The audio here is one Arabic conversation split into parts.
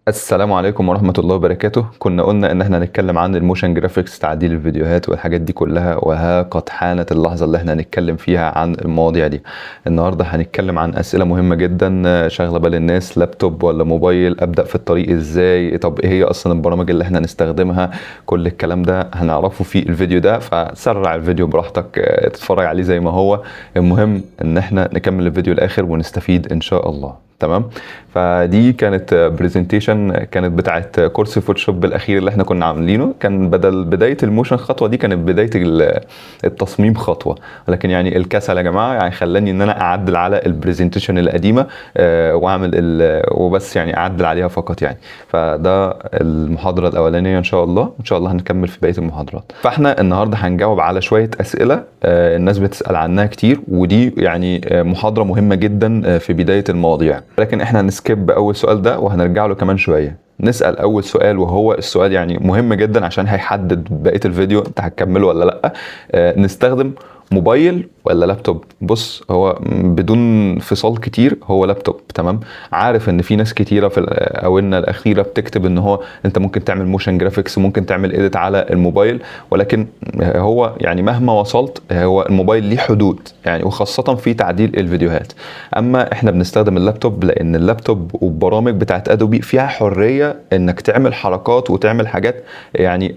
السلام عليكم ورحمة الله وبركاته. كنا قلنا ان احنا هنتكلم عن الموشن جرافيكس، تعديل الفيديوهات والحاجات دي كلها، وها قد حانت اللحظة اللي احنا هنتكلم فيها عن المواضيع دي. النهاردة هنتكلم عن اسئلة مهمة جدا شاغلة بال الناس: لابتوب ولا موبايل؟ ابدأ في الطريق ازاي؟ طب ايه هي اصلا البرامج اللي احنا نستخدمها؟ كل الكلام ده هنعرفه في الفيديو ده، فسرع الفيديو براحتك، تتفرج عليه زي ما هو. المهم ان احنا نكمل الفيديو الاخر ونستفيد ان شاء الله. تمام. فدي كانت برزنتيشن كانت بتاعت كورس فوتوشوب الاخير اللي احنا كنا عاملينه. كان بدل بدايه الموشن خطوه، دي كانت بدايه التصميم خطوه. ولكن يعني الكسل يا جماعه يعني خلاني ان انا اعدل على البرزنتيشن القديمه، واعمل وبس يعني اعدل عليها فقط يعني. فده المحاضره الاولانيه ان شاء الله. ان شاء الله هنكمل في بقيه المحاضرات. فاحنا النهارده هنجاوب على شويه اسئله الناس بتسال عنها كتير، ودي يعني محاضره مهمه جدا في بدايه المواضيع. لكن احنا هنسكيب اول سؤال ده وهنرجع له كمان شويه. نسال اول سؤال، وهو السؤال يعني مهم جدا عشان هيحدد بقيه الفيديو انت هتكمله ولا لا. نستخدم موبايل ولا لابتوب؟ بص، هو بدون فصال كتير هو لابتوب. تمام. عارف ان في ناس كتيره في الاونه الاخيره بتكتب ان هو انت ممكن تعمل موشن جرافيكس وممكن تعمل اديت على الموبايل، ولكن هو يعني مهما وصلت هو الموبايل ليه حدود يعني، وخاصه في تعديل الفيديوهات. اما احنا بنستخدم اللابتوب لان اللابتوب والبرامج بتاعت ادوبي فيها حريه انك تعمل حركات وتعمل حاجات يعني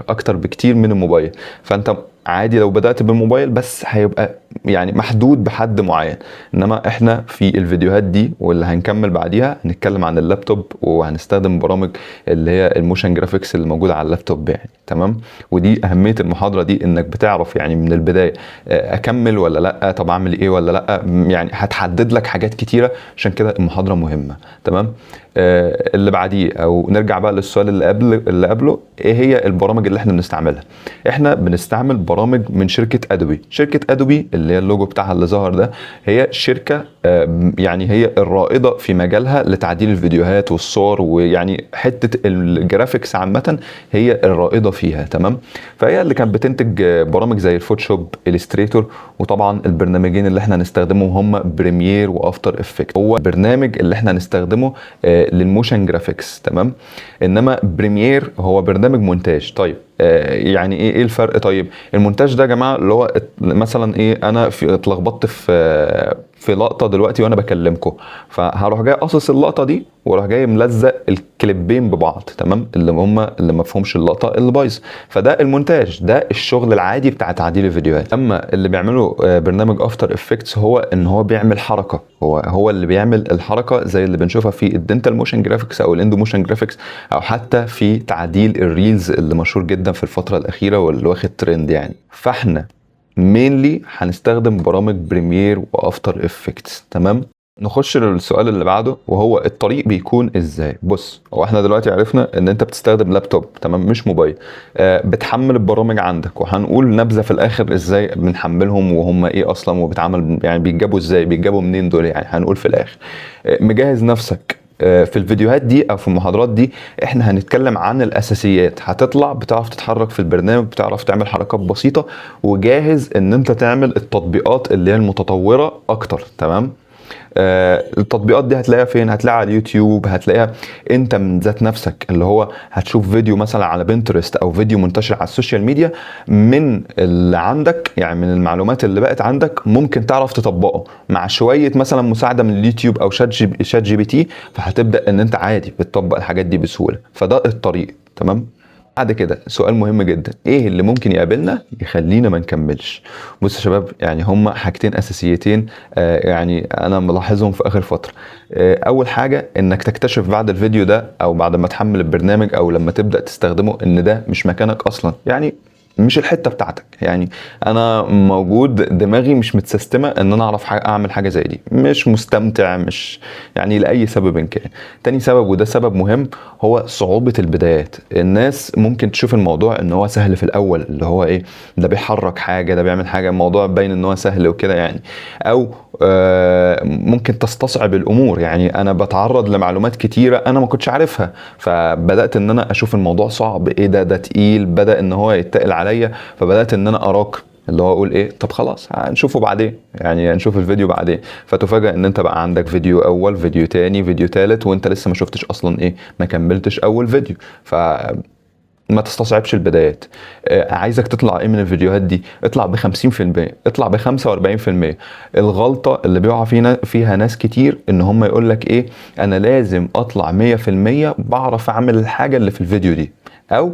اكتر بكتير من الموبايل. فانت عادي لو بدأت بالموبايل بس هيبقى يعني محدود بحد معين. انما احنا في الفيديوهات دي واللي هنكمل بعديها هنتكلم عن اللابتوب، وهنستخدم برامج اللي هي الموشن جرافيكس اللي موجودة على اللابتوب يعني. تمام. ودي اهمية المحاضرة دي، انك بتعرف يعني من البداية اكمل ولا لا، طب اعمل ايه ولا لا. يعني هتحدد لك حاجات كتيرة، عشان كده المحاضرة مهمة. تمام. اللي بعديه، او نرجع بقى للسؤال اللي قبله: ايه هي البرامج اللي احنا بنستعملها؟ احنا بنستعمل برامج من شركة ادوبي. شركة ادوبي اللي هي اللوجو بتاعها اللي ظهر ده، هي شركة يعني هي الرائدة في مجالها لتعديل الفيديوهات والصور، ويعني حتة الجرافيكس عامة هي الرائدة فيها. تمام. فهي اللي كانت بتنتج برامج زي الفوتوشوب، الستريتور، وطبعا البرنامجين اللي احنا هنستخدمهم هم بريمير وافتر افكت. هو البرنامج اللي احنا هنستخدمه للموشن جرافيكس. تمام. انما بريمير هو برنامج مونتاج. طيب يعني ايه الفرق؟ طيب المونتاج ده يا جماعه اللي هو مثلا ايه، انا اتلخبطت في لقطه دلوقتي وانا بكلمكم، فهروح جاي قاصص اللقطه دي واروح جاي ملزق الكليبين ببعض. تمام. اللي ما فهمش اللقطه اللي بايظ. فده المونتاج، ده الشغل العادي بتاع تعديل الفيديوهات. اما اللي بيعمله برنامج افتر افكتس هو ان هو بيعمل حركه، هو اللي بيعمل الحركه زي اللي بنشوفها في الدنتال موشن جرافيكس او الاندو موشن جرافيكس، او حتى في تعديل الريلز اللي مشهور جدا في الفتره الاخيره واللي واخد ترند يعني. فاحنا مينلي هنستخدم برامج بريمير وافتر افكتس. تمام. نخش للسؤال اللي بعده، وهو الطريق بيكون ازاي؟ بص، هو احنا دلوقتي عرفنا ان انت بتستخدم لابتوب، تمام، مش موبايل. بتحمل البرامج عندك، وهنقول نبذة في الاخر ازاي بنحملهم وهم ايه اصلا، وبتعمل يعني بيتجابوا ازاي، بيتجابوا منين دول يعني، هنقول في الاخر. مجهز نفسك في الفيديوهات دي او في المحاضرات دي احنا هنتكلم عن الاساسيات. هتطلع بتعرف تتحرك في البرنامج، بتعرف تعمل حركات بسيطة، وجاهز ان انت تعمل التطبيقات اللي هي المتطورة اكتر. تمام. التطبيقات دي هتلاقيها فين؟ هتلاقيها على اليوتيوب، هتلاقيها انت من ذات نفسك، اللي هو هتشوف فيديو مثلا على بنترست او فيديو منتشر على السوشيال ميديا من اللي عندك، يعني من المعلومات اللي بقت عندك، ممكن تعرف تطبقه مع شوية مثلا مساعدة من اليوتيوب او شات جي بي تي، فهتبدأ ان انت عادي بتطبق الحاجات دي بسهولة. فده الطريق. تمام. بعد كده سؤال مهم جدا: ايه اللي ممكن يقابلنا يخلينا ما نكملش؟ بص يا شباب، يعني هما حاجتين اساسيتين يعني انا ملاحظهم في اخر فتره. اول حاجه انك تكتشف بعد الفيديو ده او بعد ما تحمل البرنامج او لما تبدا تستخدمه ان ده مش مكانك اصلا، يعني مش الحته بتاعتك. يعني انا موجود دماغي مش متسيستمه ان انا اعرف اعمل حاجه زي دي، مش مستمتع، مش يعني لاي سبب إن كان. تاني سبب، وده سبب مهم، هو صعوبه البدايات. الناس ممكن تشوف الموضوع ان هو سهل في الاول، اللي هو ايه، ده بيحرك حاجه، ده بيعمل حاجه، الموضوع باين ان هو سهل وكده يعني. او ممكن تستصعب الامور. يعني انا بتعرض لمعلومات كتيره انا ما كنتش عارفها، فبدات ان انا اشوف الموضوع صعب، ايه ده تقيل، بدا ان هو يتقل عليا، فبدات ان انا اراك اللي هو اقول ايه، طب خلاص هنشوفه بعدين، يعني هنشوف الفيديو بعدين. فتفاجأ ان انت بقى عندك فيديو اول، فيديو تاني، فيديو تالت، وانت لسه ما شفتش اصلا ايه، ما كملتش اول فيديو. ما تستصعبش البدايات. عايزك تطلع ايه من الفيديوهات دي؟ اطلع ب 50%، اطلع ب 45%. الغلطه اللي بيقع فيها ناس كتير ان هم يقول لك ايه، انا لازم اطلع 100% بعرف اعمل الحاجه اللي في الفيديو دي، او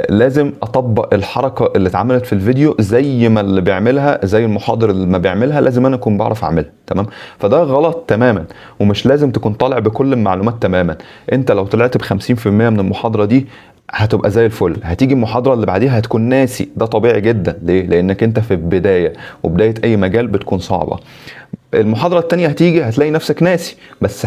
لازم اطبق الحركه اللي اتعملت في الفيديو زي ما اللي بيعملها، زي المحاضر اللي ما بيعملها لازم انا اكون بعرف اعملها. تمام؟ فده غلط تماما، ومش لازم تكون طالع بكل المعلومات تماما. انت لو طلعت ب 50% من المحاضره دي هتبقى زي الفل. هتيجي المحاضره اللي بعديها هتكون ناسي، ده طبيعي جدا. ليه؟ لانك انت في البدايه، وبدايه اي مجال بتكون صعبه. المحاضرة التانية هتيجي هتلاقي نفسك ناسي، بس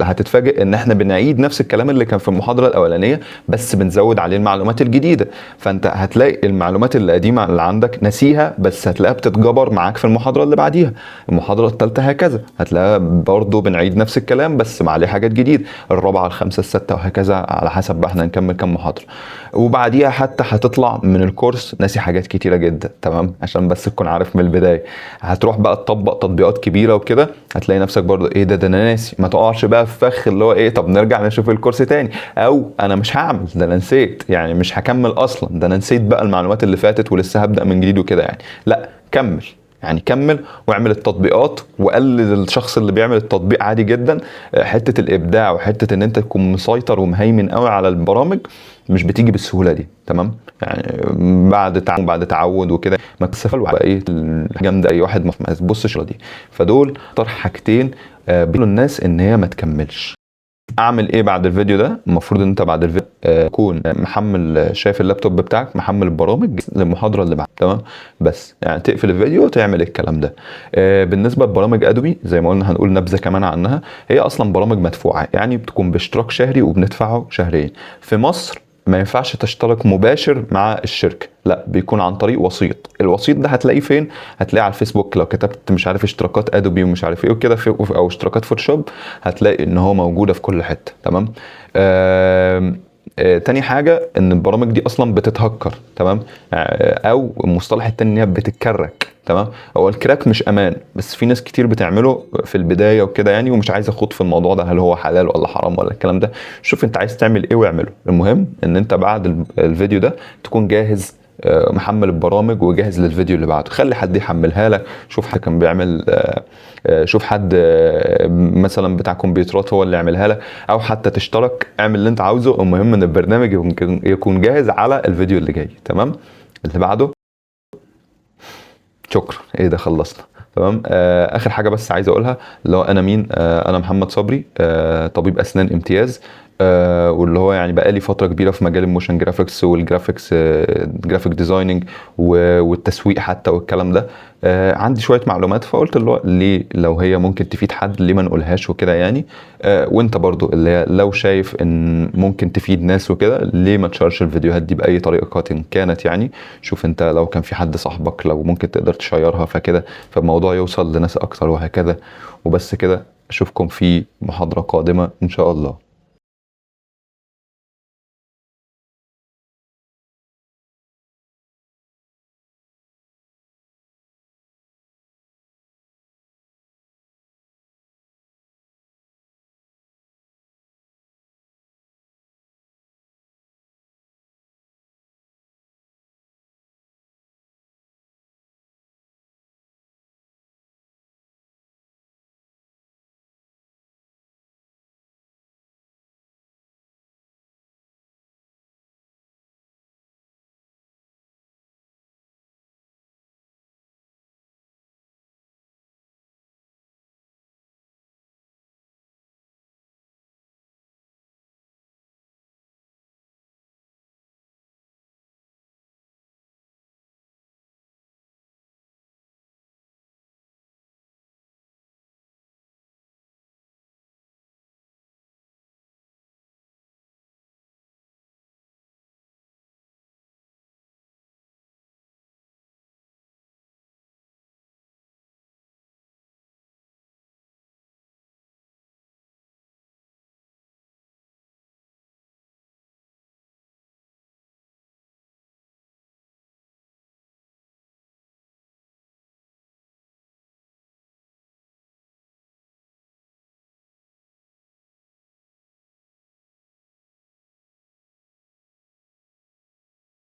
هتتفاجئ ان احنا بنعيد نفس الكلام اللي كان في المحاضرة الاولانية، بس بنزود عليه المعلومات الجديدة. فانت هتلاقي المعلومات القديمة اللي عندك ناسيها، بس هتلاقيها بتتجبر معاك في المحاضرة اللي بعديها. المحاضرة التالتة هكذا، هتلاقيها برضو بنعيد نفس الكلام بس مع عليه حاجات جديدة. الرابعة، الخامسة، الستة، وهكذا على حسب بقى احنا هنكمل كام محاضرة. وبعديها حتى هتطلع من الكورس ناسي حاجات كتيرة جدا. تمام؟ عشان بس تكون عارف من البداية. هتروح بقى تطبق تطبيقات كبيرة وكده، هتلاقي نفسك برضو ايه ده انا ناسي. ما تقعش بقى في فخ اللي هو ايه، طب نرجع نشوف الكورس تاني، او انا مش هعمل ده، انا نسيت، يعني مش هكمل اصلا، ده انا نسيت بقى المعلومات اللي فاتت ولسه هبدأ من جديد وكده يعني. لا، كمل. يعني كمل واعمل التطبيقات، وقلد الشخص اللي بيعمل التطبيق عادي جدا. حته الابداع وحته ان انت تكون مسيطر ومهيمن قوي على البرامج مش بتيجي بالسهوله دي. تمام؟ يعني بعد تعود وكده، ما تسفل وبقى ايه الجامده، اي واحد ما تبصش دي. فدول اكتر حاجتين بيقولوا الناس ان هي ما تكملش. اعمل ايه بعد الفيديو ده؟ المفروض ان انت بعد الفيديو تكون محمل، شايف اللابتوب بتاعك محمل البرامج للمحاضره اللي بعد. تمام؟ بس يعني تقفل الفيديو وتعمل الكلام ده. بالنسبه لبرامج ادوبي زي ما قلنا هنقول نبذه كمان عنها. هي اصلا برامج مدفوعه، يعني بتكون باشتراك شهري وبندفعه شهريا. في مصر ما ينفعش تشترك مباشر مع الشركه، لا بيكون عن طريق وسيط. الوسيط ده هتلاقيه فين؟ هتلاقيه على الفيسبوك، لو كتبت مش عارف اشتراكات ادوبي ومش عارف ايه وكده او اشتراكات فوتوشوب، هتلاقي ان هو موجوده في كل حته. تمام؟ تاني حاجة ان البرامج دي اصلا بتتهكر. تمام؟ او المصطلح التاني ان هي بتتكرك. تمام؟ هو الكراك مش امان، بس في ناس كتير بتعمله في البداية وكده يعني، ومش عايز اخوض في الموضوع ده هل هو حلال ولا حرام ولا الكلام ده. شوف انت عايز تعمل ايه واعمله. المهم ان انت بعد الفيديو ده تكون جاهز، محمل البرامج وجاهز للفيديو اللي بعده. خلي حد يحملها لك. شوف حد كان بيعمل، شوف حد مثلا بتاع كمبيوترات هو اللي يعملها لك، او حتى تشترك، اعمل اللي انت عاوزه. المهم ان البرنامج يكون جاهز على الفيديو اللي جاي. تمام؟ اللي بعده. شكرا. ايه ده، خلصنا. تمام؟ اخر حاجه بس عايز اقولها، اللي هو انا مين. انا محمد صبري، طبيب اسنان امتياز. واللي هو يعني بقالي فتره كبيره في مجال الموشن جرافيكس والجرافيكس، جرافيك ديزايننج والتسويق حتى والكلام ده. عندي شويه معلومات، فقلت اللي هو ليه لو هي ممكن تفيد حد ليه ما نقولهاش وكده يعني. وانت برضو اللي هي لو شايف ان ممكن تفيد ناس وكده، ليه ما تشارش الفيديوهات دي باي طريقه كانت يعني. شوف انت لو كان في حد صاحبك لو ممكن تقدر تشيرها فكده، فالموضوع يوصل لناس اكتر وهكذا. وبس كده، اشوفكم في محاضره قادمه ان شاء الله.